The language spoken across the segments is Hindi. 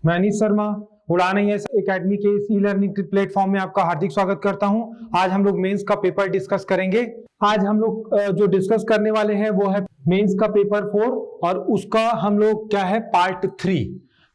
मैं अनीश शर्मा उड़ान IAS एकेडमी के इस ई-लर्निंग प्लेटफॉर्म में आपका हार्दिक स्वागत करता हूं। आज हम लोग मेंस का पेपर डिस्कस करेंगे। आज हम लोग जो डिस्कस करने वाले हैं वो है मेंस का पेपर 4 और उसका हम लोग क्या है पार्ट 3।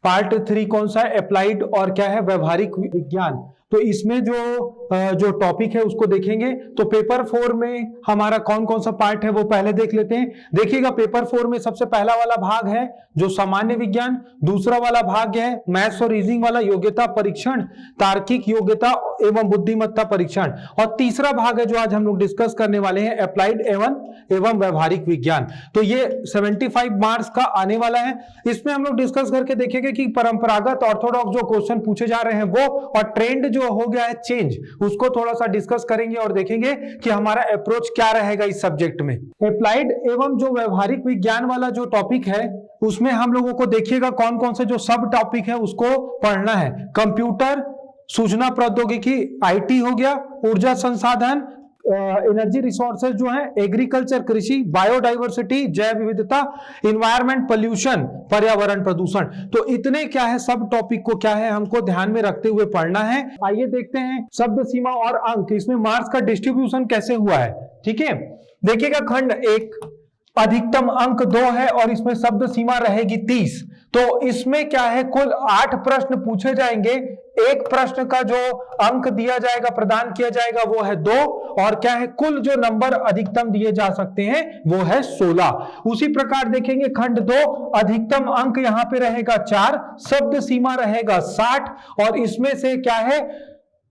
पार्ट 3 कौन सा है? अप्लाइड और क्या है व्यवहारिक विज्ञान। तो इसमें जो टॉपिक है उसको देखेंगे। तो पेपर 4 में हमारा कौन कौन सा पार्ट है वो पहले देख लेते हैं। देखिएगा पेपर 4 में सबसे पहला वाला भाग है जो सामान्य विज्ञान, दूसरा वाला भाग है मैथ्स और रीजनिंग वाला योग्यता परीक्षण, तार्किक योग्यता एवं बुद्धिमत्ता परीक्षण, और तीसरा भाग है जो आज हम लोग डिस्कस करने वाले हैं अप्लाइड एवं व्यवहारिक विज्ञान। तो ये 75 मार्क्स का आने वाला है। इसमें हम लोग डिस्कस करके देखेंगे कि परंपरागत ऑर्थोडॉक्स जो क्वेश्चन पूछे जा रहे हैं वो, और ट्रेंड जो हो गया है चेंज, उसको थोड़ा सा डिस्कस करेंगे और देखेंगे कि हमारा अप्रोच क्या रहेगा इस सब्जेक्ट में। अप्लाइड एवं जो व्यवहारिक विज्ञान वाला जो टॉपिक है उसमें हम लोगों को देखिएगा कौन कौन से जो सब टॉपिक है उसको पढ़ना है। कंप्यूटर, सूचना प्रौद्योगिकी IT हो गया, ऊर्जा संसाधन एनर्जी रिसोर्सेज जो है, एग्रीकल्चर कृषि, बायोडाइवर्सिटी जैव विविधता, इन्वायरमेंट पोल्यूशन पर्यावरण प्रदूषण। तो इतने क्या है सब टॉपिक को क्या है हमको ध्यान में रखते हुए पढ़ना है। आइए देखते हैं शब्द सीमा और अंक, इसमें मार्क्स का डिस्ट्रीब्यूशन कैसे हुआ है। ठीक है, देखिएगा खंड 1 अधिकतम अंक 2 है और इसमें शब्द सीमा रहेगी 30। तो इसमें क्या है कुल 8 प्रश्न पूछे जाएंगे। एक प्रश्न का जो अंक दिया जाएगा प्रदान किया जाएगा वो है 2, और क्या है कुल जो नंबर अधिकतम दिए जा सकते हैं वो है 16। उसी प्रकार देखेंगे खंड 2 अधिकतम अंक यहां पे रहेगा 4, शब्द सीमा रहेगा 60, और इसमें से क्या है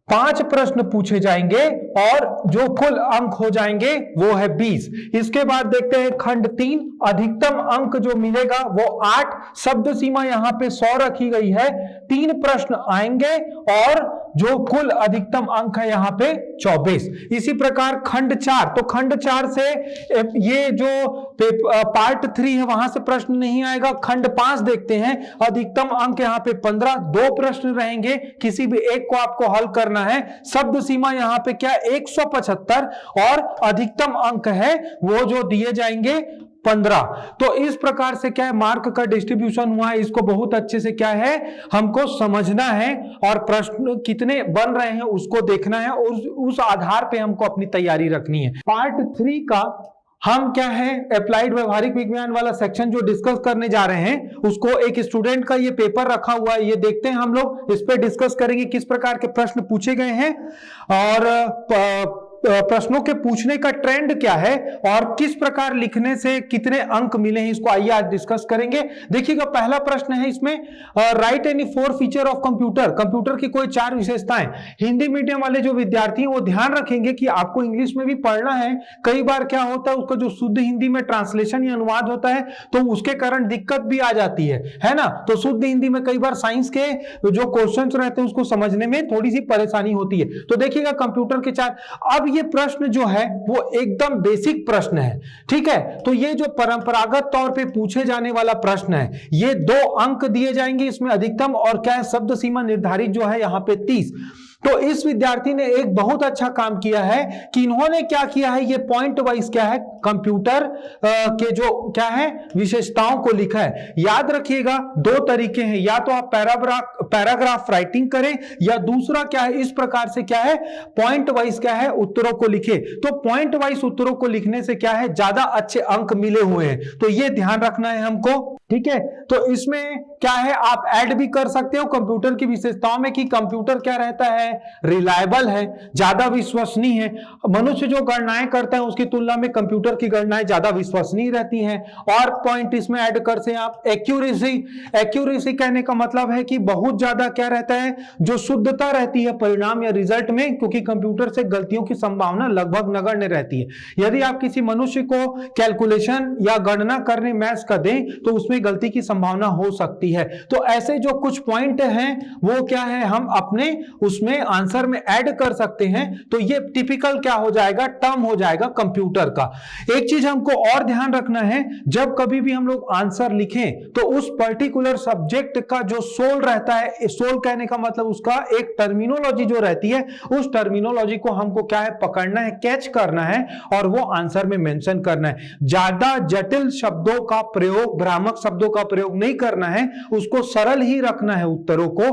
5 प्रश्न पूछे जाएंगे और जो कुल अंक हो जाएंगे वो है 20। इसके बाद देखते हैं खंड 3 अधिकतम अंक जो मिलेगा वो 8, शब्द सीमा यहां पे 100 रखी गई है, 3 प्रश्न आएंगे और जो कुल अधिकतम अंक है यहां पे 24। इसी प्रकार खंड 4, तो खंड 4 से ये जो पार्ट 3 है वहां से प्रश्न नहीं आएगा। खंड 5 देखते हैं, अधिकतम अंक यहां पे 15, 2 प्रश्न रहेंगे, किसी भी एक को आपको हल करना है। शब्द सीमा यहां पे क्या 175 और अधिकतम अंक है वो जो दिए जाएंगे 15। तो इस प्रकार से क्या है मार्क का डिस्ट्रीब्यूशन हुआ है। इसको बहुत अच्छे से क्या है हमको समझना है और प्रश्न कितने बन रहे हैं उसको देखना है और उस आधार पे हमको अपनी तैयारी रखनी है। पार्ट 3 का हम क्या है अप्लाइड व्यवहारिक विज्ञान वाला सेक्शन जो डिस्कस करने जा रहे हैं उसको एक स्टूडेंट का ये पेपर रखा हुआ है, ये देखते हैं हम लोग। इस पे डिस्कस करेंगे किस प्रकार के प्रश्न पूछे गए हैं और प्रश्नों के पूछने का ट्रेंड क्या है और किस प्रकार लिखने से कितने अंक मिले हैं, इसको आइए आज डिस्कस करेंगे। देखिएगा पहला प्रश्न है इसमें, right any 4 feature of computer. Computer की कोई 4 विशेषताएं। हिंदी मीडियम वाले जो विद्यार्थी हैं वो ध्यान रखेंगे कि आपको इंग्लिश में भी पढ़ना है। कई बार क्या होता है उसका जो शुद्ध हिंदी में ट्रांसलेशन या अनुवाद होता है तो उसके कारण दिक्कत भी आ जाती है ना। तो शुद्ध हिंदी में कई बार साइंस के जो क्वेश्चंस रहते हैं उसको समझने में थोड़ी सी परेशानी होती है। तो देखिएगा कंप्यूटर के 4। अब ये प्रश्न जो है वो एकदम बेसिक प्रश्न है, ठीक है। तो ये जो परंपरागत तौर पे पूछे जाने वाला प्रश्न है ये 2 अंक दिए जाएंगे इसमें अधिकतम, और क्या है शब्द सीमा निर्धारित जो है यहां पे 30। तो इस विद्यार्थी ने एक बहुत अच्छा काम किया है कि इन्होंने क्या किया है ये पॉइंट वाइज क्या है कंप्यूटर के जो क्या है विशेषताओं को लिखा है। याद रखिएगा 2 तरीके हैं, या तो आप पैराग्राफ राइटिंग करें या दूसरा क्या है इस प्रकार से क्या है पॉइंट वाइज क्या है उत्तरों को लिखे। तो पॉइंट वाइज उत्तरों को लिखने से क्या है ज्यादा अच्छे अंक मिले हुए हैं, तो ये ध्यान रखना है हमको, ठीक है। तो इसमें क्या है आप ऐड भी कर सकते हो कंप्यूटर की विशेषताओं में कि कंप्यूटर क्या रहता है रिलायबल है, ज्यादा विश्वसनीय है। मनुष्य जो गणनाएं करता है उसकी तुलना में कंप्यूटर की गणनाएं ज्यादा विश्वसनीय रहती हैं। और पॉइंट इसमें ऐड कर से आप एक्यूरेसी। एक्यूरेसी कहने का मतलब है कि बहुत ज्यादा क्या रहता है जो शुद्धता रहती है परिणाम या रिजल्ट में, क्योंकि कंप्यूटर से गलतियों की संभावना लगभग नगण्य रहती है। यदि आप किसी मनुष्य को कैलकुलेशन या गणना करने मैथ्स का दें तो उसमें गलती की संभावना हो सकती है। तो ऐसे जो कुछ पॉइंट हैं वो क्या है हम अपने उसमें आंसर में ऐड कर सकते हैं। तो ये टिपिकल क्या हो जाएगा टर्म हो जाएगा कंप्यूटर का। एक चीज हमको और ध्यान रखना है, जब कभी भी हम लोग आंसर लिखें तो उस पर्टिकुलर सब्जेक्ट का जो सोल रहता है, सोल कहने का मतलब उसका एक टर्मिनोलॉजी जो रहती है उस टर्मिनोलॉजी को हमको क्या है पकड़ना है, कैच करना है और वो आंसर में मेंशन करना है। ज्यादा जटिल शब्दों का प्रयोग, भ्रामक शब्दों का प्रयोग नहीं करना है, उसको सरल ही रखना है उत्तरों को।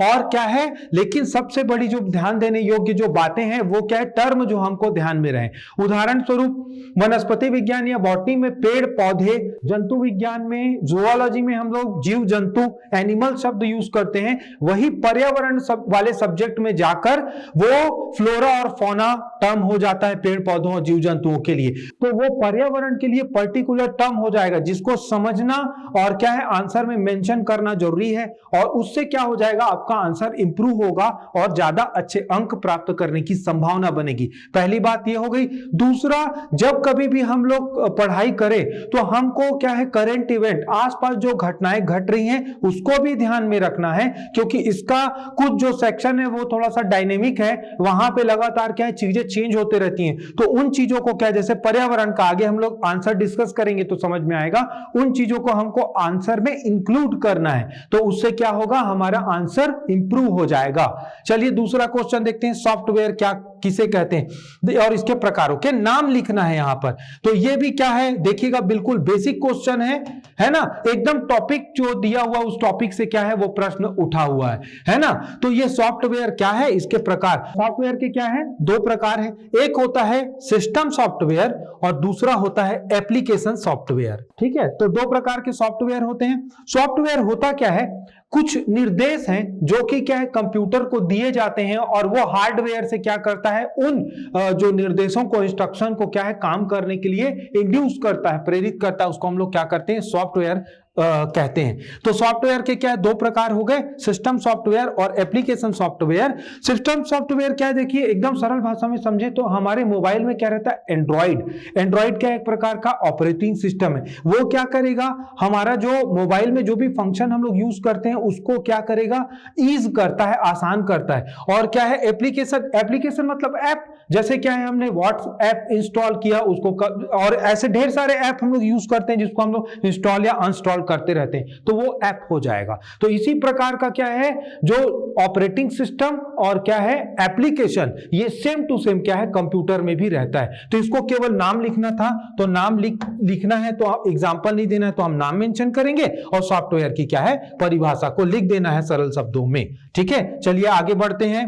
और क्या है, लेकिन सबसे बड़ी जो ध्यान देने योग्य जो बातें हैं वो क्या है, टर्म जो हमको ध्यान में रहे। उदाहरण स्वरूप वनस्पति विज्ञान या बॉटनी में पेड़ पौधे, जंतु विज्ञान में जूलॉजी में हम लोग जीव जंतु एनिमल शब्द यूज करते हैं, वही पर्यावरण वाले सब्जेक्ट में जाकर वो फ्लोरा और फौना टर्म हो जाता है पेड़ पौधों और जीव जंतुओं के लिए। तो वो पर्यावरण के लिए पर्टिकुलर टर्म हो जाएगा जिसको समझना और क्या है आंसर में मेंशन करना जरूरी है, और उससे क्या हो जाएगा, आपका आंसर इंप्रूव होगा और ज्यादा अच्छे अंक प्राप्त करने की संभावना बनेगी। पहली बात ये हो गई। दूसरा, जब कभी भी हम लोग पढ़ाई करें तो हमको क्या है, करंट इवेंट, आसपास जो घटनाएं घट रही हैं उसको भी ध्यान में रखना है, क्योंकि इसका कुछ जो सेक्शन है वो थोड़ा सा डायनेमिक है, वहां पे लगातार क्या है चीजें चेंज होते रहती हैं। तो उन चीजों को क्या, जैसे पर्यावरण का आगे हम लोग आंसर डिस्कस करेंगे तो समझ में आएगा, उन चीजों को हमको आंसर में इंक्लूड करना है, तो उससे क्या होगा, हमारा आंसर इंप्रूव हो जाएगा। चलिए दूसरा क्वेश्चन देखते हैं, सॉफ्टवेयर क्या किसे कहते हैं और इसके प्रकारों के नाम लिखना है यहां पर। तो ये भी क्या है, देखिएगा बिल्कुल बेसिक क्वेश्चन है ना, एकदम टॉपिक जो दिया हुआ उस टॉपिक से क्या है वो प्रश्न उठा हुआ है ना। तो ये सॉफ्टवेयर क्या है, इसके प्रकार, सॉफ्टवेयर के क्या है, दो प्रकार है, एक होता है सिस्टम सॉफ्टवेयर और दूसरा होता है एप्लीकेशन सॉफ्टवेयर। ठीक है, तो दो प्रकार के सॉफ्टवेयर होते हैं। सॉफ्टवेयर होता क्या है, कुछ निर्देश हैं जो कि क्या है कंप्यूटर को दिए जाते हैं और वो हार्डवेयर से क्या करता है, उन जो निर्देशों को, इंस्ट्रक्शन को क्या है काम करने के लिए इंड्यूस करता है, प्रेरित करता है, उसको हम लोग क्या करते हैं, सॉफ्टवेयर कहते हैं। तो सॉफ्टवेयर के क्या है, दो प्रकार हो गए, सिस्टम सॉफ्टवेयर और एप्लीकेशन सॉफ्टवेयर। सिस्टम सॉफ्टवेयर क्या है, देखिए एकदम सरल भाषा में समझे तो हमारे मोबाइल में क्या रहता है, एंड्रॉइड क्या एक प्रकार का ऑपरेटिंग सिस्टम है। वो क्या करेगा, हमारा जो मोबाइल में जो भी फंक्शन हम लोग यूज करते हैं उसको क्या करेगा, ईज करता है, आसान करता है। और क्या है एप्लीकेशन मतलब ऐप, जैसे क्या है हमने व्हाट्सएप इंस्टॉल किया उसको और ऐसे ढेर सारे ऐप हम लोग यूज करते हैं जिसको हम लोग इंस्टॉल या अनस्टॉल करते रहते हैं, तो वो ऐप हो जाएगा। तो इसी प्रकार का क्या है, जो ऑपरेटिंग सिस्टम और क्या है एप्लीकेशन, ये सेम टू सेम क्या है कंप्यूटर में भी रहता है। तो इसको केवल नाम लिखना था, तो नाम लिखना है, तो एग्जांपल नहीं देना है तो हम नाम मेंशन करेंगे, और सॉफ्टवेयर की क्या है परिभाषा को लिख देना है सरल शब्दों में। ठीक है, चलिए आगे बढ़ते हैं।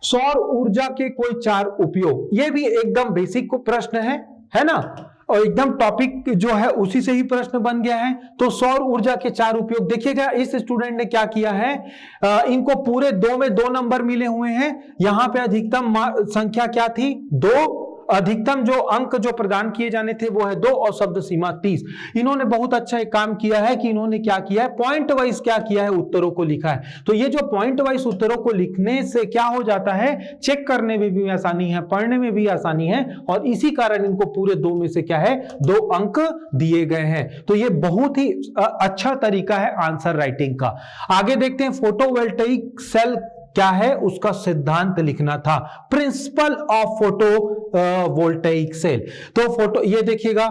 सौर ऊर्जा के कोई चार उपयोग, ये भी एकदम बेसिक प्रश्न है ना, और एकदम टॉपिक जो है उसी से ही प्रश्न बन गया है। तो सौर ऊर्जा के चार उपयोग देखिएगा, इस स्टूडेंट ने क्या किया है, इनको पूरे 2 में 2 नंबर मिले हुए हैं। यहां पे अधिकतम संख्या क्या थी, 2, अधिकतम जो अंक जो प्रदान किए जाने थे वो है 2 और शब्द सीमा 30। इन्होंने बहुत अच्छा एक काम किया है कि इन्होंने क्या किया है, पॉइंट वाइज क्या किया है, उत्तरों को लिखा है। तो ये जो पॉइंट वाइज उत्तरों को लिखने से क्या हो जाता है, चेक करने में भी आसानी है, पढ़ने में भी आसानी है, और इसी कारण इनको पूरे 2 में से क्या है 2 अंक दिए गए हैं। तो ये बहुत ही अच्छा तरीका है आंसर राइटिंग का। आगे देखते हैं, फोटोवोल्टेइक सेल क्या है, उसका सिद्धांत लिखना था, principle of photovoltaic cell. तो फोटो ये देखिएगा,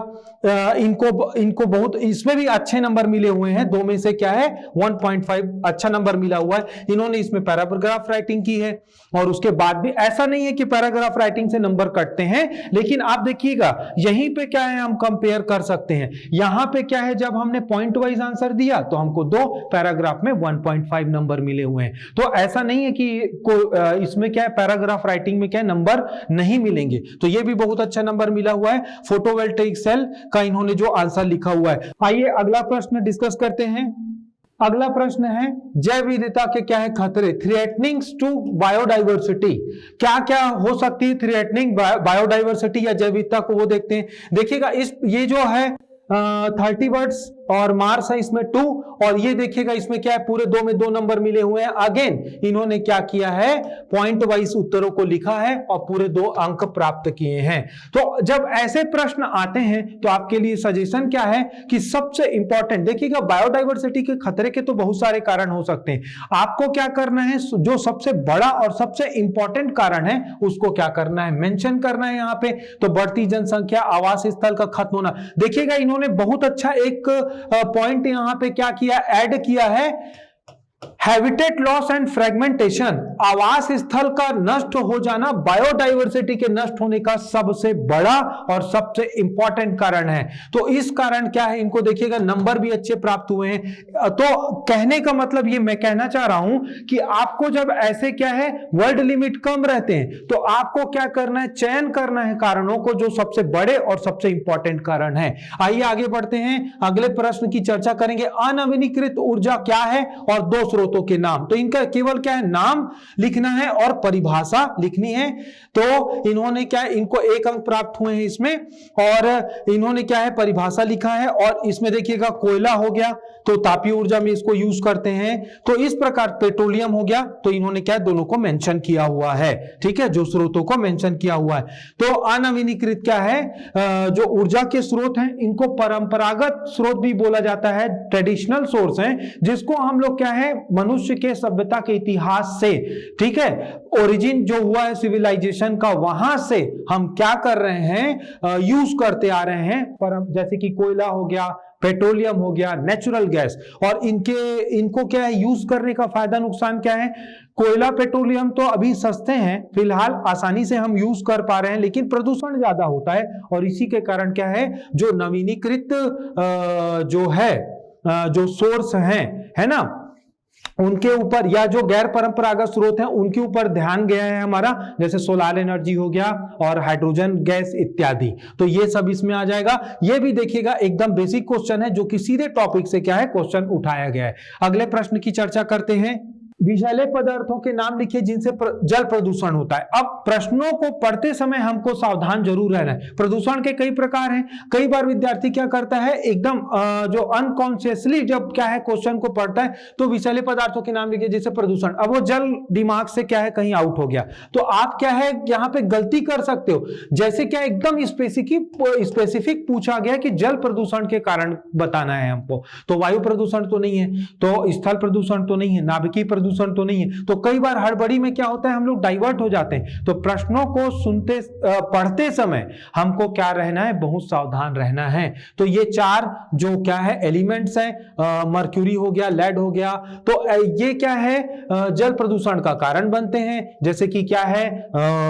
इनको बहुत इसमें भी अच्छे नंबर मिले हुए हैं, 2 में से क्या है 1.5 अच्छा नंबर मिला हुआ है। इन्होंने इसमें पैराग्राफ राइटिंग की है, और उसके बाद भी ऐसा नहीं है कि पैराग्राफ राइटिंग से नंबर कटते हैं, लेकिन आप देखिएगा यहीं पे क्या है, हम कंपेयर कर सकते हैं। यहां पे क्या है, जब हमने पॉइंट वाइज आंसर दिया तो हमको 2, पैराग्राफ में 1.5 नंबर मिले हुए हैं। तो ऐसा नहीं है कि इसमें क्या है पैराग्राफ राइटिंग में क्या है नंबर नहीं मिलेंगे। तो ये भी बहुत अच्छा नंबर मिला हुआ है फोटोवोल्टेइक सेल का, इन्होंने जो आंसर लिखा हुआ है। आइए अगला प्रश्न डिस्कस करते हैं। अगला प्रश्न है, जैव विविधता के क्या है खतरे, थ्रेटनिंग्स टू बायोडाइवर्सिटी। क्या क्या हो सकती है थ्रेटनिंग बायोडाइवर्सिटी या जैव विविधता को, वो देखते हैं। देखिएगा ये जो है 30 वर्ड्स और मार्क्स है इसमें 2, और ये देखिएगा इसमें क्या है पूरे 2 में 2 नंबर मिले हुए हैं। अगेन इन्होंने क्या किया है, पॉइंट वाइज उत्तरों को लिखा है और पूरे 2 अंक प्राप्त किए हैं। तो जब ऐसे प्रश्न आते हैं तो आपके लिए सजेशन क्या है कि सबसे इंपॉर्टेंट देखिएगा, बायोडाइवर्सिटी के खतरे के तो बहुत सारे कारण हो सकते हैं, आपको क्या करना है, जो सबसे बड़ा और सबसे इंपॉर्टेंट कारण है उसको क्या करना है, मेंशन करना है यहाँ पे। तो बढ़ती जनसंख्या, आवास स्थल का खत्म होना। देखिएगा इन्होंने बहुत अच्छा एक पॉइंट यहां पे क्या किया, ऐड किया है, हैबिटेट लॉस एंड फ्रेगमेंटेशन, आवास स्थल का नष्ट हो जाना बायोडाइवर्सिटी के नष्ट होने का सबसे बड़ा और सबसे इंपॉर्टेंट कारण है। तो इस कारण क्या है, इनको देखिएगा नंबर भी अच्छे प्राप्त हुए हैं। तो कहने का मतलब ये मैं कहना चाह रहा हूं कि आपको जब ऐसे क्या है वर्ड लिमिट कम रहते हैं तो आपको क्या करना है, चयन करना है कारणों को जो सबसे बड़े और सबसे इंपॉर्टेंट कारण है। आइए आगे बढ़ते हैं, अगले प्रश्न की चर्चा करेंगे। अनवीनीकृत ऊर्जा क्या है और दो स्रोतों के नाम। तो इनका केवल क्या है, नाम लिखना है और परिभाषा लिखनी है। तो इन्होंने क्या है, इनको 1 अंक प्राप्त हुए हैं इसमें, और इन्होंने क्या है परिभाषा लिखा है। और इसमें देखिएगा कोयला हो गया तो तापीय ऊर्जा में इसको यूज करते हैं। तो इस प्रकार पेट्रोलियम हो गया, तो इन्होंने क्या दोनों को मेंशन किया हुआ है, ठीक है, जो स्रोतों को मेंशन किया हुआ है। तो अनवीनीकृत क्या है, जो ऊर्जा के स्रोत हैं इनको परंपरागत स्रोत भी बोला जाता है, ट्रेडिशनल सोर्स हैं, जिसको हम लोग क्या है मनुष्य के सभ्यता के इतिहास से, ठीक है, ओरिजिन जो हुआ है सिविलाइजेशन का, वहां से हम क्या कर रहे हैं, यूज करते आ रहे हैं। जैसे कि कोयला हो गया, पेट्रोलियम हो गया, नेचुरल गैस, और इनको क्या है यूज करने का फायदा नुकसान क्या है। कोयला पेट्रोलियम तो अभी सस्ते हैं, फिलहाल आसानी से हम यूज कर पा रहे हैं, लेकिन प्रदूषण ज्यादा होता है। और इसी के कारण क्या है, जो नवीनीकृत जो है जो सोर्स है ना, उनके ऊपर, या जो गैर परंपरागत स्रोत हैं उनके ऊपर ध्यान गया है हमारा, जैसे सोलर एनर्जी हो गया और हाइड्रोजन गैस इत्यादि। तो ये सब इसमें आ जाएगा। ये भी देखिएगा एकदम बेसिक क्वेश्चन है जो कि सीधे टॉपिक से क्या है क्वेश्चन उठाया गया है। अगले प्रश्न की चर्चा करते हैं। विषैले पदार्थों के नाम लिखिए जिनसे जल प्रदूषण होता है। अब प्रश्नों को पढ़ते समय हमको सावधान जरूर रहना है। प्रदूषण के कई प्रकार हैं। कई बार विद्यार्थी क्या करता है, एकदम जो अनकॉन्शियसली जब क्या है क्वेश्चन को पढ़ता है तो विषैले पदार्थों के नाम लिखिए जैसे प्रदूषण, अब वो जल दिमाग से क्या है कहीं आउट हो गया। तो आप क्या है यहाँ पे गलती कर सकते हो, जैसे क्या एकदम स्पेसिफिक पूछा गया कि जल प्रदूषण के कारण बताना है हमको, तो वायु प्रदूषण तो नहीं है, तो स्थल प्रदूषण तो नहीं है, नाभिकीय प्रदूषण तो नहीं है। तो कई बार हड़बड़ी में क्या होता है, हम लोग डाइवर्ट हो जाते हैं। तो प्रश्नों को सुनते पढ़ते समय हमको क्या रहना है, बहुत सावधान रहना है। तो ये 4 जो क्या है एलिमेंट्स हैं, मर्क्यूरी हो गया, लेड हो गया, तो ये क्या है जल प्रदूषण का कारण बनते हैं। जैसे कि क्या है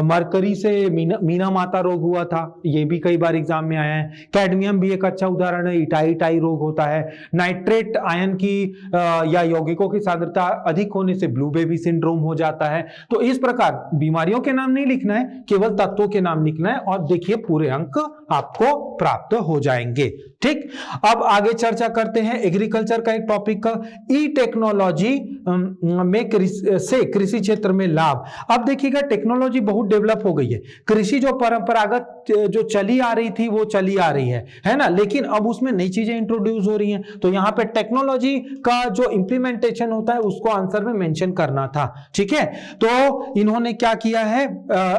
मरकरी से मीना माता रोग हुआ था, ये भी कई बार एग्जाम में आया है। कैडमियम भी एक अच्छा उदाहरण है, इटाई रोग होता है। नाइट्रेट आयन की या यौगिकों की सांद्रता अधिक होने से ब्लू बेबी सिंड्रोम हो जाता है। तो इस प्रकार बीमारियों के नाम नहीं लिखना है, केवल तत्वों के नाम लिखना है, और देखिए पूरे अंक आपको प्राप्त हो जाएंगे। ठीक, अब आगे चर्चा करते हैं एग्रीकल्चर का एक टॉपिक का, ई टेक्नोलॉजी में कृषि क्षेत्र में लाभ। अब देखिएगा टेक्नोलॉजी बहुत डेवलप हो गई है। कृषि जो परंपरागत जो चली आ रही थी वो चली आ रही है ना, लेकिन अब उसमें नई चीजें इंट्रोड्यूस हो रही हैं। तो यहाँ पे टेक्नोलॉजी का जो इंप्लीमेंटेशन होता है उसको आंसर में मेंशन करना था। ठीक है, तो इन्होंने क्या किया है,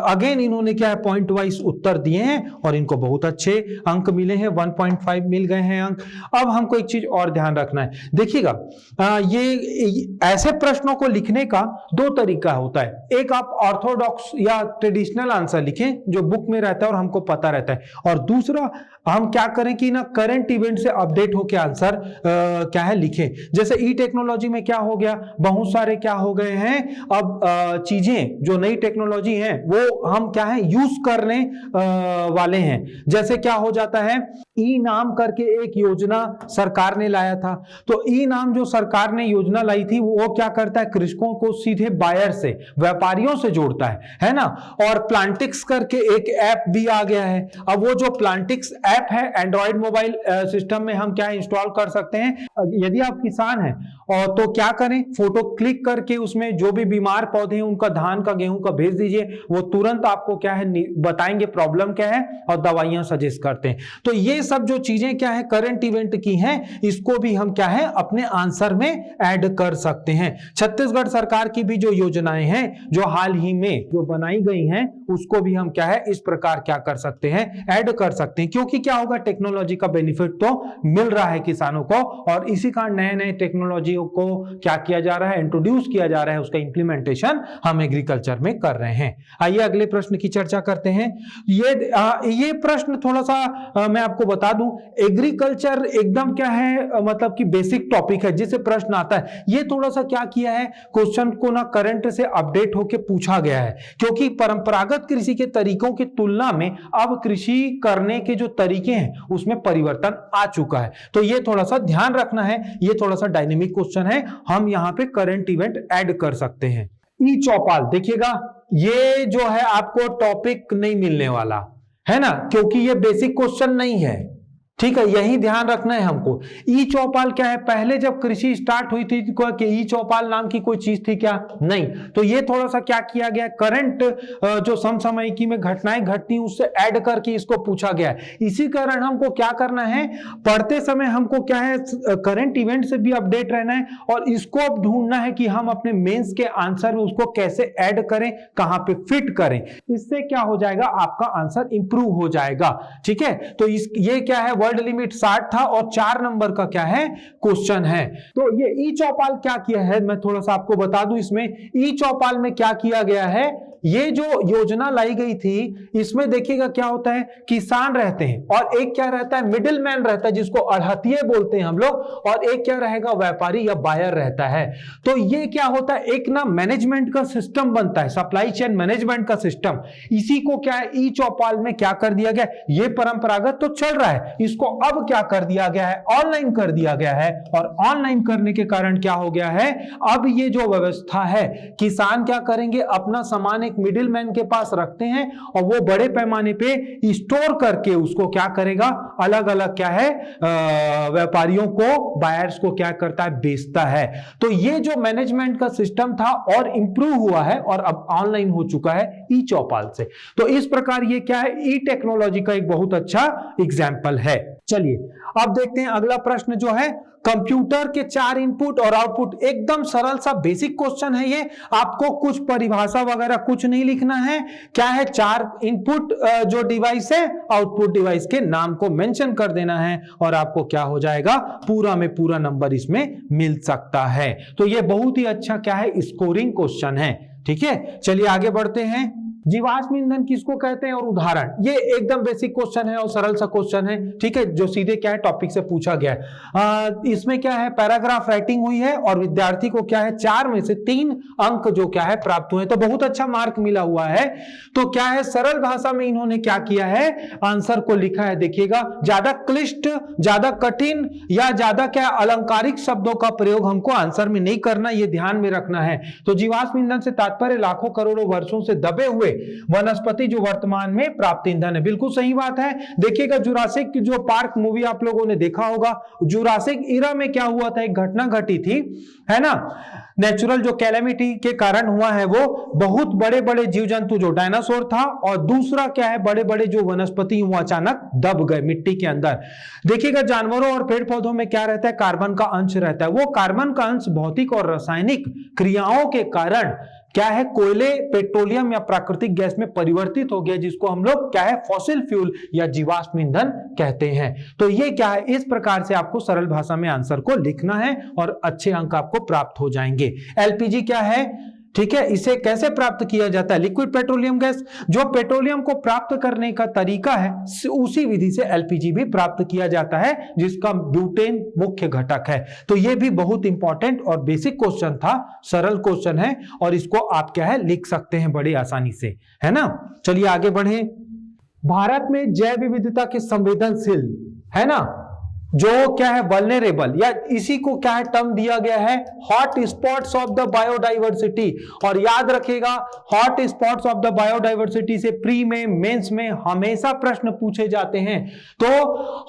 अगेन इन्होंने क्या है पॉइंट वाइज उत्तर दिए हैं और इनको बहुत अच्छे अंक मिले हैं, 1.5 मिल गए हैं अंक। अब हमको एक चीज और ध्यान रखना है, देखिएगा ये ऐसे प्रश्नों को लिखने का 2 तरीका होता है। एक आप ऑर्थोडॉक्स या ट्रेडिशनल आंसर लिखें जो बुक में रहता है और हमको पता रहता है, और दूसरा हम क्या करें कि ना करंट इवेंट से अपडेट होकर आंसर क्या है लिखें। जैसे ई टेक्नोलॉजी में क्या हो गया, बहुत सारे क्या हो गए हैं अब चीजें जो नई टेक्नोलॉजी है वो हम क्या है यूज करने वाले हैं। जैसे क्या हो जाता है, ई नाम करके एक योजना सरकार ने लाया था। तो ई नाम जो सरकार ने योजना लाई थी वो क्या करता है, कृषकों को सीधे बायर से, व्यापारियों से जोड़ता है ना। और प्लांटिक्स करके एक ऐप भी आ गया है। अब वो जो प्लांटिक्स ऐप है एंड्रॉइड मोबाइल सिस्टम में हम क्या इंस्टॉल कर सकते हैं। यदि आप किसान हैं और तो क्या करें, फोटो क्लिक करके उसमें जो भी बीमार पौधे हैं उनका, धान का, गेहूं का भेज दीजिए, वो तुरंत आपको क्या है बताएंगे प्रॉब्लम क्या है और दवाइयां सजेस्ट करते हैं। तो ये सब जो चीजें क्या है करंट इवेंट की हैं, इसको भी हम क्या है अपने आंसर में ऐड कर सकते हैं। छत्तीसगढ़ सरकार की भी जो योजनाएं हैं जो हाल ही में जो बनाई गई हैं उसको भी हम क्या है इस प्रकार क्या कर सकते हैं, ऐड कर सकते हैं, क्योंकि क्या होगा, टेक्नोलॉजी का बेनिफिट तो मिल रहा है किसानों को, और इसी कारण नए नए टेक्नोलॉजियों को क्या किया जा रहा है, इंट्रोड्यूस किया जा रहा है, उसका इंप्लीमेंटेशन हम एग्रीकल्चर में कर रहे हैं। आइए अगले प्रश्न की चर्चा करते हैं। ये प्रश्न थोड़ा सा मैं आपको बता दूं, एग्रीकल्चर एकदम क्या है, मतलब कि बेसिक टॉपिक है जिससे प्रश्न आता है। ये थोड़ा सा क्या किया है, क्वेश्चन को ना करंट से अपडेट होकर पूछा गया है, क्योंकि परंपरागत कृषि के तरीकों की तुलना में अब कृषि करने के जो तरीके हैं उसमें परिवर्तन आ चुका है। तो ये थोड़ा सा ध्यान रखना है, ये थोड़ा सा डायनेमिक क्वेश्चन है, हम यहां पे करंट इवेंट ऐड कर सकते हैं। ई चौपाल देखिएगा, ये जो है आपको टॉपिक नहीं मिलने वाला है ना, क्योंकि ये बेसिक क्वेश्चन नहीं है, ठीक है, यही ध्यान रखना है हमको। ई चौपाल क्या है, पहले जब कृषि स्टार्ट हुई थी कि ई चौपाल नाम की कोई चीज थी क्या, नहीं। तो ये थोड़ा सा क्या किया गया, करंट जो समसामयिकी में घटनाएं घटती उससे ऐड करके इसको पूछा गया है। इसी कारण हमको क्या करना है, पढ़ते समय हमको क्या है, करंट इवेंट से भी अपडेट रहना है, और इसको अब ढूंढना है कि हम अपने मेंस के आंसर में उसको कैसे ऐड करें, कहां पे फिट करें। इससे क्या हो जाएगा, आपका आंसर इंप्रूव हो जाएगा, ठीक है। तो ये क्या है, वर्ड लिमिट 60 था और 4 नंबर का क्या है, क्वेश्चन है। तो ये ई चौपाल क्या किया है, मैं थोड़ा सा आपको बता दूं, इसमें ई चौपाल में क्या किया गया है, ये जो योजना लाई गई थी इसमें देखिएगा क्या होता है, किसान रहते हैं और एक क्या रहता है, मिडिल मैन रहता है जिसको अड़हतिये बोलते हैं हम लोग, और एक क्या रहेगा, व्यापारी या बायर रहता है। तो ये क्या होता है, एक ना मैनेजमेंट का सिस्टम बनता है, सप्लाई चेन मैनेजमेंट का सिस्टम। इसी को क्या है, ई चौपाल में क्या कर दिया गया, ये परंपरागत तो चल रहा है, इसको अब क्या कर दिया गया है, ऑनलाइन कर दिया गया है। और ऑनलाइन करने के कारण क्या हो गया है, अब ये जो व्यवस्था है, किसान क्या करेंगे, अपना सामान एक मिडिल मैन के पास रखते हैं और वो बड़े पैमाने पे स्टोर करके उसको क्या करेगा, अलग अलग क्या है, व्यापारियों को, बायर्स को क्या करता है, बेचता है। तो ये जो मैनेजमेंट का सिस्टम था और इंप्रूव हुआ है और अब ऑनलाइन हो चुका है ई चौपाल से। तो इस प्रकार ये क्या है, ई टेक्नोलॉजी का एक बहुत अच्छा एग्जाम्पल है। चलिए अब देखते हैं अगला प्रश्न जो है, कंप्यूटर के 4 इनपुट और आउटपुट, एकदम सरल सा बेसिक क्वेश्चन है ये, आपको कुछ परिभाषा वगैरह कुछ नहीं लिखना है। क्या है, 4 इनपुट जो डिवाइस है, आउटपुट डिवाइस के नाम को मेंशन कर देना है और आपको क्या हो जाएगा, पूरा में पूरा नंबर इसमें मिल सकता है। तो ये बहुत ही अच्छा क्या है, स्कोरिंग क्वेश्चन है, ठीक है। चलिए आगे बढ़ते हैं। जीवाश्म ईंधन किसको कहते हैं और उदाहरण, ये एकदम बेसिक क्वेश्चन है और सरल सा क्वेश्चन है, ठीक है, जो सीधे क्या है टॉपिक से पूछा गया है। इसमें क्या है, पैराग्राफ राइटिंग हुई है और विद्यार्थी को क्या है, 4 में से 3 अंक जो क्या है प्राप्त हुए, तो बहुत अच्छा मार्क मिला हुआ है। तो क्या है, सरल भाषा में इन्होंने क्या किया है, आंसर को लिखा है। देखिएगा, ज्यादा क्लिष्ट, ज्यादा कठिन या ज्यादा क्या अलंकारिक शब्दों का प्रयोग हमको आंसर में नहीं करना, ये ध्यान में रखना है। तो जीवाश्म ईंधन से तात्पर्य लाखों करोड़ों वर्षों से दबे हुए वनस्पति जो वर्तमान में प्राप्त ईंधन है, बिल्कुल सही बात है। देखिएगा, जुरासिक जो पार्क मूवी आप लोगों ने देखा होगा, जुरासिक इरा में क्या हुआ था, एक घटना घटी थी, है ना, नेचुरल जो कैलेमिटी के कारण हुआ है, वो बहुत बड़े बड़े जीव जंतु जो डायनासोर था और दूसरा क्या है, बड़े बड़े जो वनस्पति वो अचानक दब गए मिट्टी के अंदर। देखिएगा, जानवरों और पेड़ पौधों में क्या रहता है, कार्बन का अंश रहता है। वो कार्बन का अंश भौतिक और रासायनिक क्रियाओं के कारण क्या है, कोयले, पेट्रोलियम या प्राकृतिक गैस में परिवर्तित हो गया, जिसको हम लोग क्या है, फॉसिल फ्यूल या जीवाश्म ईंधन कहते हैं। तो ये क्या है, इस प्रकार से आपको सरल भाषा में आंसर को लिखना है और अच्छे अंक आपको प्राप्त हो जाएंगे। एलपीजी क्या है, ठीक है, इसे कैसे प्राप्त किया जाता है, लिक्विड पेट्रोलियम गैस। जो पेट्रोलियम को प्राप्त करने का तरीका है उसी विधि से एलपीजी भी प्राप्त किया जाता है, जिसका ब्यूटेन मुख्य घटक है। तो यह भी बहुत इंपॉर्टेंट और बेसिक क्वेश्चन था, सरल क्वेश्चन है और इसको आप क्या है, लिख सकते हैं बड़ी आसानी से, है ना। चलिए आगे बढ़े। भारत में जैव विविधता के संवेदनशील, है ना, जो क्या है, वल्नरेबल, या इसी को क्या है टर्म दिया गया है, hot spots of the biodiversity. और याद रखिएगा, hot spots of the biodiversity से प्री में, मेंस में हमेशा प्रश्न पूछे जाते हैं। तो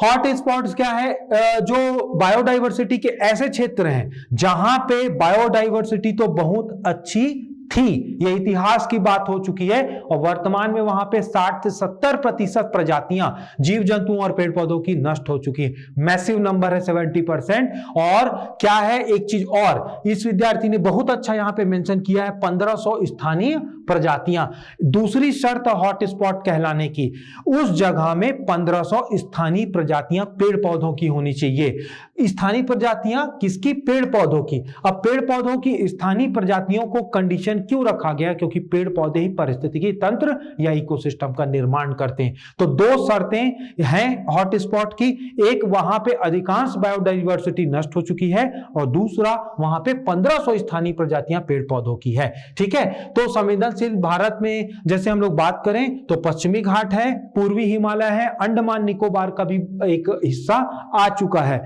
हॉट स्पॉट्स क्या है, जो बायोडाइवर्सिटी के ऐसे क्षेत्र हैं जहां पे बायोडाइवर्सिटी तो बहुत अच्छी थी, यह इतिहास की बात हो चुकी है और वर्तमान में वहां पे 60 से 70% प्रजातियां जीव जंतुओं और पेड़ पौधों की नष्ट हो चुकी है। मैसिव नंबर है 70%। और क्या है, एक चीज और इस विद्यार्थी ने बहुत अच्छा यहां पे मेंशन किया है, 1500 स्थानीय प्रजातियां, दूसरी शर्त हॉटस्पॉट कहलाने की, उस जगह में 1500 स्थानीय प्रजातियां पेड़ पौधों की होनी चाहिए। स्थानीय प्रजातियां किसकी? पेड़ पौधों की। अब पेड़ पौधों की स्थानीय प्रजातियों को कंडीशन क्यों रखा गया? क्योंकि पेड़ पौधे ही पारिस्थितिकी तंत्र या इकोसिस्टम का निर्माण करते हैं। तो दो शर्तें हैं हॉटस्पॉट की, एक वहां पे अधिकांश बायोडाइवर्सिटी नष्ट हो चुकी है और दूसरा वहां पे 1500 स्थानीय प्रजातियां पेड़ पौधों की है। ठीक है, तो संवेदनशील भारत में जैसे हम लोग बात करें तो पश्चिमी घाट है, पूर्वी हिमालय है, अंडमान निकोबार का भी एक हिस्सा आ चुका है।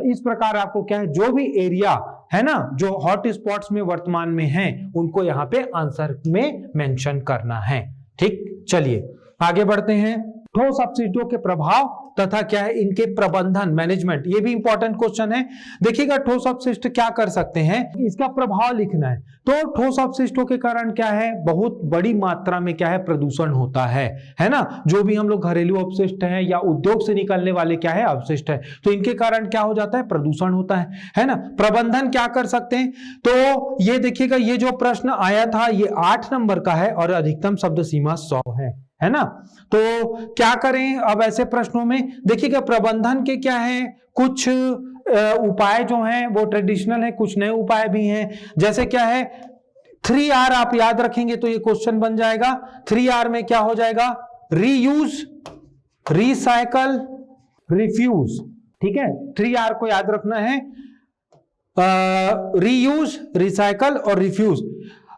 इस प्रकार आपको क्या है, जो भी एरिया है ना जो हॉट स्पॉट्स में वर्तमान में हैं, उनको यहां पे आंसर में मेंशन करना है। ठीक, चलिए आगे बढ़ते हैं। ठोस अपशिष्टों के प्रभाव तथा क्या है इनके प्रबंधन, मैनेजमेंट, ये भी इंपॉर्टेंट क्वेश्चन है। देखिएगा ठोस अपशिष्ट क्या कर सकते हैं, इसका प्रभाव लिखना है। तो ठोस अपशिष्टों के कारण क्या है, बहुत बड़ी मात्रा में क्या है प्रदूषण होता है ना। जो भी हम लोग घरेलू अपशिष्ट है या उद्योग से निकलने वाले क्या है अपशिष्ट है, तो इनके कारण क्या हो जाता है, प्रदूषण होता है ना। प्रबंधन क्या कर सकते हैं, तो ये देखिएगा ये जो प्रश्न आया था ये 8 नंबर का है और अधिकतम शब्द सीमा 100 है ना। तो क्या करें अब ऐसे प्रश्नों में, देखिएगा प्रबंधन के क्या है कुछ उपाय जो हैं वो ट्रेडिशनल है, कुछ नए उपाय भी हैं। जैसे क्या है 3R आप याद रखेंगे तो ये क्वेश्चन बन जाएगा। 3R में क्या हो जाएगा, रीयूज, रिसाइकल, रिफ्यूज। ठीक है, 3R को याद रखना है, रीयूज, रिसाइकल और रिफ्यूज।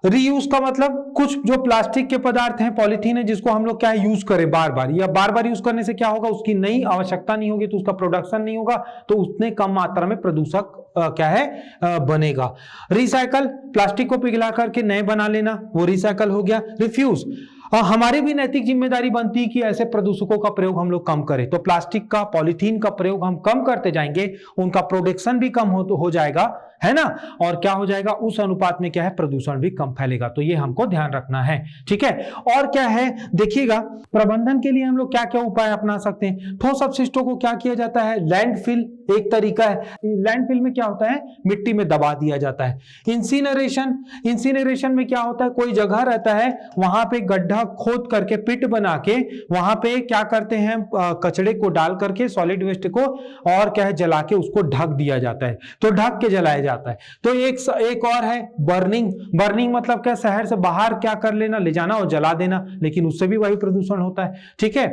रीयूज का मतलब कुछ जो प्लास्टिक के पदार्थ हैं, पॉलीथीन है, जिसको हम लोग क्या है यूज करें बार बार, या बार बार यूज करने से क्या होगा, उसकी नई आवश्यकता नहीं होगी तो उसका प्रोडक्शन नहीं होगा, तो उतने कम मात्रा में प्रदूषक क्या है बनेगा। रिसाइकल, प्लास्टिक को पिघला करके नए बना लेना, वो रिसाइकल हो गया। रिफ्यूज, हमारी भी नैतिक जिम्मेदारी बनती है कि ऐसे प्रदूषकों का प्रयोग हम लोग कम करें। तो प्लास्टिक का, पॉलीथीन का प्रयोग हम कम करते जाएंगे, उनका प्रोडक्शन भी कम हो जाएगा, है ना। और क्या हो जाएगा, उस अनुपात में क्या है प्रदूषण भी कम फैलेगा। तो ये हमको ध्यान रखना है। ठीक है, और क्या है देखिएगा प्रबंधन के लिए हम लोग क्या क्या उपाय अपना सकते हैं। ठोस अपशिष्टों को क्या किया जाता है, लैंडफिल एक तरीका है। लैंडफिल में क्या होता है, मिट्टी में दबा दिया जाता है। इंसिनरेशन, इंसिनरेशन में क्या होता है, कोई जगह रहता है वहां पे गड्ढा खोद करके पिट बना के वहां पे क्या करते हैं, कचड़े को डाल करके, सॉलिड वेस्ट को, और क्या है जला के उसको ढक दिया जाता है, तो ढक के जलाया जाता है। तो एक और है बर्निंग। बर्निंग मतलब क्या, शहर से बाहर क्या कर लेना, ले जाना और जला देना, लेकिन उससे भी वायु प्रदूषण होता है। ठीक है,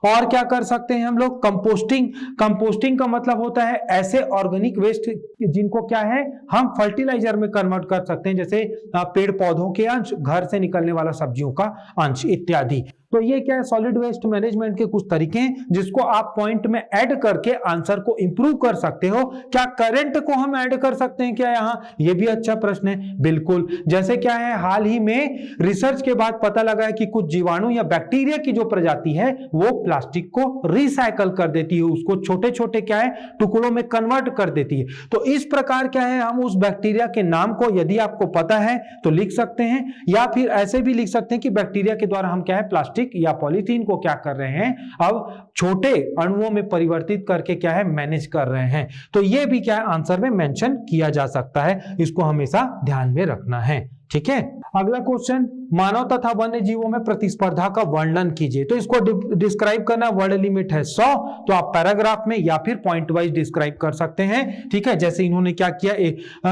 और क्या कर सकते हैं हम लोग, कंपोस्टिंग। कंपोस्टिंग का मतलब होता है ऐसे ऑर्गेनिक वेस्ट जिनको क्या है हम फर्टिलाइजर में कन्वर्ट कर सकते हैं, जैसे पेड़ पौधों के अंश, घर से निकलने वाला सब्जियों का अंश इत्यादि। तो ये क्या है सॉलिड वेस्ट मैनेजमेंट के कुछ तरीके हैं जिसको आप पॉइंट में ऐड करके आंसर को इंप्रूव कर सकते हो। क्या करंट को हम ऐड कर सकते हैं क्या यहाँ, ये भी अच्छा प्रश्न है। बिल्कुल, जैसे क्या है हाल ही में रिसर्च के बाद पता लगा है कि कुछ जीवाणु या बैक्टीरिया की जो प्रजाति है वो प्लास्टिक को रिसाइकल कर देती है, उसको छोटे छोटे क्या है टुकड़ों में कन्वर्ट कर देती है। तो इस प्रकार क्या है हम उस बैक्टीरिया के नाम को यदि आपको पता है तो लिख सकते हैं, या फिर ऐसे भी लिख सकते हैं कि बैक्टीरिया के द्वारा हम क्या है प्लास्टिक या पॉलीथीन को क्या कर रहे हैं, अब छोटे अणुओं में परिवर्तित करके क्या है मैनेज कर रहे हैं। तो ये भी क्या है आंसर में मेंशन किया जा सकता है, इसको हमेशा ध्यान में रखना है। ठीक है, अगला क्वेश्चन, मानव तथा वन्य जीवों में प्रतिस्पर्धा का वर्णन कीजिए। तो इसको डिस्क्राइब करना, वर्ड लिमिट है 100, तो आप पैराग्राफ में या फिर पॉइंट वाइज डिस्क्राइब कर सकते हैं। ठीक है, जैसे इन्होंने क्या किया,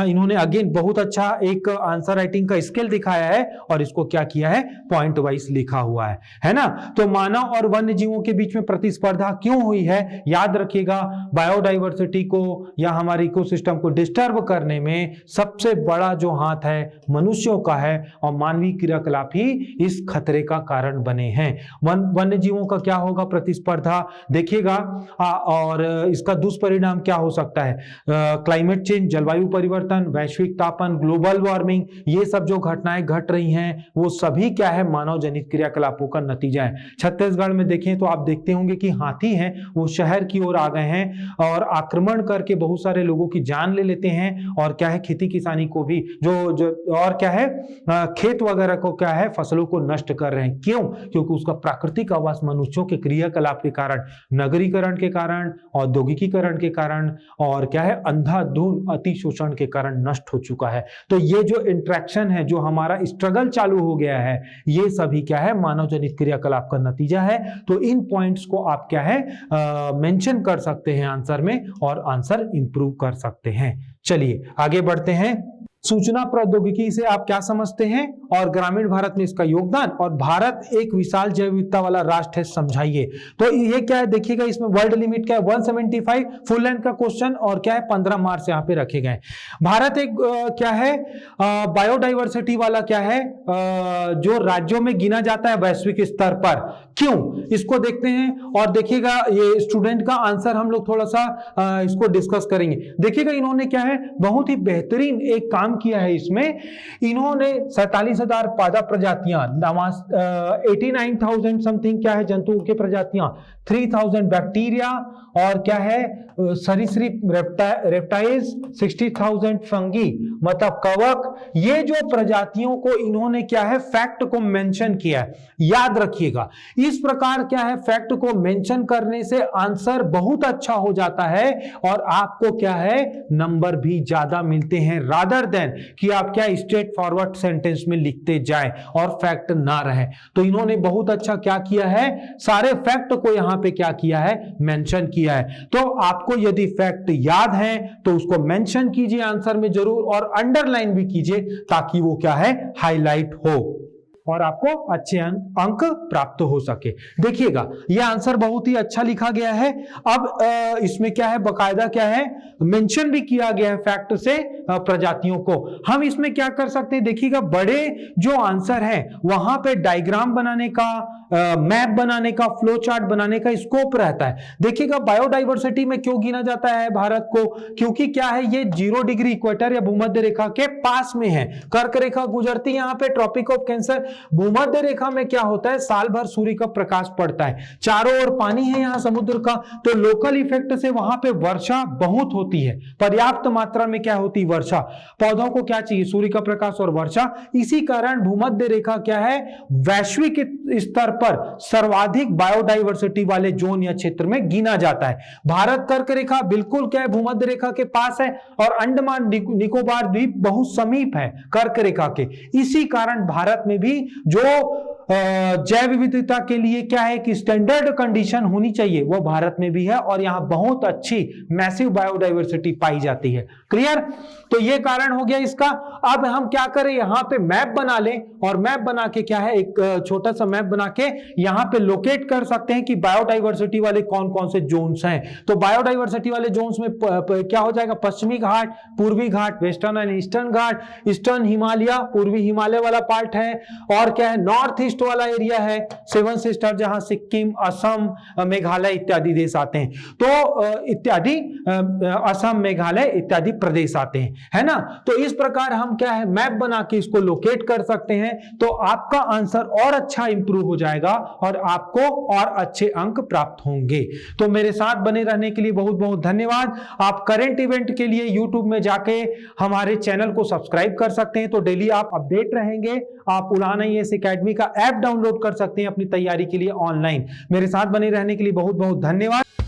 इन्होंने अगेन बहुत अच्छा एक आंसर राइटिंग का स्किल दिखाया है और इसको क्या किया है पॉइंट वाइज लिखा हुआ है ना। तो मानव और वन्य जीवों के बीच में प्रतिस्पर्धा क्यों हुई है, याद रखिएगा बायोडाइवर्सिटी को या हमारे इकोसिस्टम को डिस्टर्ब करने में सबसे बड़ा जो हाथ है मनुष्यों का है, और मानवीय क्रियाकलाप ही इस खतरे का कारण बने हैं। वन्य जीवों का क्या होगा प्रतिस्पर्धा, देखिएगा, और इसका दुष्परिणाम क्या हो सकता है, क्लाइमेट चेंज, जलवायु परिवर्तन, वैश्विक तापन, ग्लोबल वार्मिंग, ये सब जो घटनाएं घट रही हैं वो सभी क्या है मानव जनित क्रियाकलापों का नतीजा है। छत्तीसगढ़ में देखें तो आप देखते होंगे कि हाथी हैं वो शहर की ओर आ गए हैं और आक्रमण करके बहुत सारे लोगों की जान ले लेते हैं, और क्या है खेती किसानी को भी जो और क्या है खेत वगैरह को क्या है, फसलों को नष्ट कर रहे हैं। क्यों? क्योंकि उसका प्राकृतिक आवास मनुष्यों के क्रियाकलाप के कारण, नगरीकरण के कारण, औद्योगिकीकरण के कारण और क्या है, अंधाधुंध अतिशोषण के कारण नष्ट हो चुका है। तो ये जो इंट्रैक्शन है, जो हमारा स्ट्रगल चालू हो गया है, ये सभी क्या है, मानव जनित क्रियाकलाप का नतीजा है। तो इन पॉइंट्स को आप क्या है मेंशन कर सकते हैं आंसर में और आंसर इंप्रूव कर सकते हैं। चलिए आगे बढ़ते हैं। सूचना प्रौद्योगिकी से आप क्या समझते हैं और ग्रामीण भारत में इसका योगदान, और भारत एक विशाल जैव विविधता वाला राष्ट्र है, समझाइए। तो ये क्या है, देखिएगा इसमें वर्ल्ड लिमिट क्या है 175, फुल लेंथ का क्वेश्चन, और क्या है 15 मार्क्स यहाँ पे रखे गए। भारत एक क्या है बायोडाइवर्सिटी वाला क्या है जो राज्यों में गिना जाता है वैश्विक स्तर पर। क्यों, इसको देखते हैं और देखिएगा ये स्टूडेंट का आंसर हम लोग थोड़ा सा इसको डिस्कस करेंगे। देखिएगा इन्होंने क्या है बहुत ही बेहतरीन एक काम किया है। इसमें इन्होंने 47,000 पादा प्रजातियां, 89,000 समथिंग क्या है जंतुओं की प्रजातियां, 3,000 बैक्टीरिया और क्या है सरीसृप रेप्टाइल्स, 60,000 फंगी मतलब कवक। ये जो प्रजातियों को इन्होंने क्या है फैक्ट को मेंशन किया है, याद रखिएगा। इस प्रकार क्या है फैक्ट को मेंशन करने से आंसर बहुत अच्छा हो जाता है और आपको क्या है नंबर भी ज्यादा मिलते हैं, रादर देन कि आप क्या स्ट्रेट फॉरवर्ड सेंटेंस में लिखते जाएं और फैक्ट ना रहे। तो इन्होंने बहुत अच्छा क्या किया है, सारे फैक्ट को यहां पे क्या किया है मेंशन किया है। तो आपको यदि फैक्ट याद है तो उसको मेंशन कीजिए आंसर में जरूर और अंडरलाइन भी कीजिए ताकि वो क्या है हाईलाइट हो और आपको अच्छे अंक प्राप्त हो सके। देखिएगा ये आंसर बहुत ही अच्छा लिखा गया है। अब इसमें क्या है बकायदा क्या है मेंशन भी किया गया है फैक्ट से प्रजातियों को। हम इसमें क्या कर सकते हैं, देखिएगा बड़े जो आंसर है वहां पे डायग्राम बनाने का, मैप बनाने का, फ्लो चार्ट बनाने का स्कोप रहता है। देखिएगा बायोडाइवर्सिटी में क्यों गिना जाता है भारत को, क्योंकि क्या है ये 0 डिग्री इक्वेटर या भूमध्य रेखा के पास में है। कर्क रेखा गुजरती है यहाँ पे, ट्रॉपिक ऑफ कैंसर। भूमध्य रेखा में क्या होता है साल भर सूर्य का प्रकाश पड़ता है, चारों ओर पानी है यहाँ समुद्र का, तो लोकल इफेक्ट से वहां पे वर्षा बहुत होती है, पर्याप्त मात्रा में क्या होती वर्षा। पौधों को क्या चाहिए, सूर्य का प्रकाश और वर्षा। इसी कारण भूमध्य रेखा क्या है वैश्विक स्तर पर सर्वाधिक बायोडाइवर्सिटी वाले जोन या क्षेत्र में गिना जाता है। भारत कर्क रेखा बिल्कुल क्या है भूमध्य रेखा के पास है और अंडमान निकोबार द्वीप बहुत समीप है कर्क रेखा के। इसी कारण भारत में भी जो जैव विविधता के लिए क्या है कि स्टैंडर्ड कंडीशन होनी चाहिए वो भारत में भी है और यहां बहुत अच्छी मैसिव बायोडाइवर्सिटी पाई जाती है। क्लियर? तो ये कारण हो गया इसका। अब हम क्या करें, यहां पे मैप बना लें और मैप बना के क्या है एक छोटा सा मैप बना के यहां पे लोकेट कर सकते हैं कि बायोडाइवर्सिटी वाले कौन कौन से जोन्स हैं। तो बायोडाइवर्सिटी वाले जोन्स में क्या हो जाएगा, पश्चिमी घाट, पूर्वी घाट, western and eastern Ghat, eastern Himalaya, पूर्वी हिमालय वाला पार्ट है, और क्या है नॉर्थ ईस्ट वाला एरिया है, सेवन सिस्टर जहां सिक्किम, असम, मेघालय इत्यादि देश आते हैं। तो इत्यादि असम, मेघालय इत्यादि प्रदेश आते हैं, है ना। तो इस प्रकार हम क्या है मैप बना के इसको लोकेट कर सकते हैं, तो आपका आंसर और अच्छा इंप्रूव हो जाएगा और आपको और अच्छे अंक प्राप्त होंगे। तो मेरे साथ बने रहने के लिए बहुत बहुत धन्यवाद। आप करंट इवेंट के लिए यूट्यूब में जाके हमारे चैनल को सब्सक्राइब कर सकते हैं, तो डेली आप अपडेट रहेंगे। आप उड़ान IAS एकेडमी का ऐप डाउनलोड कर सकते हैं अपनी तैयारी के लिए ऑनलाइन। मेरे साथ बने रहने के लिए बहुत बहुत धन्यवाद।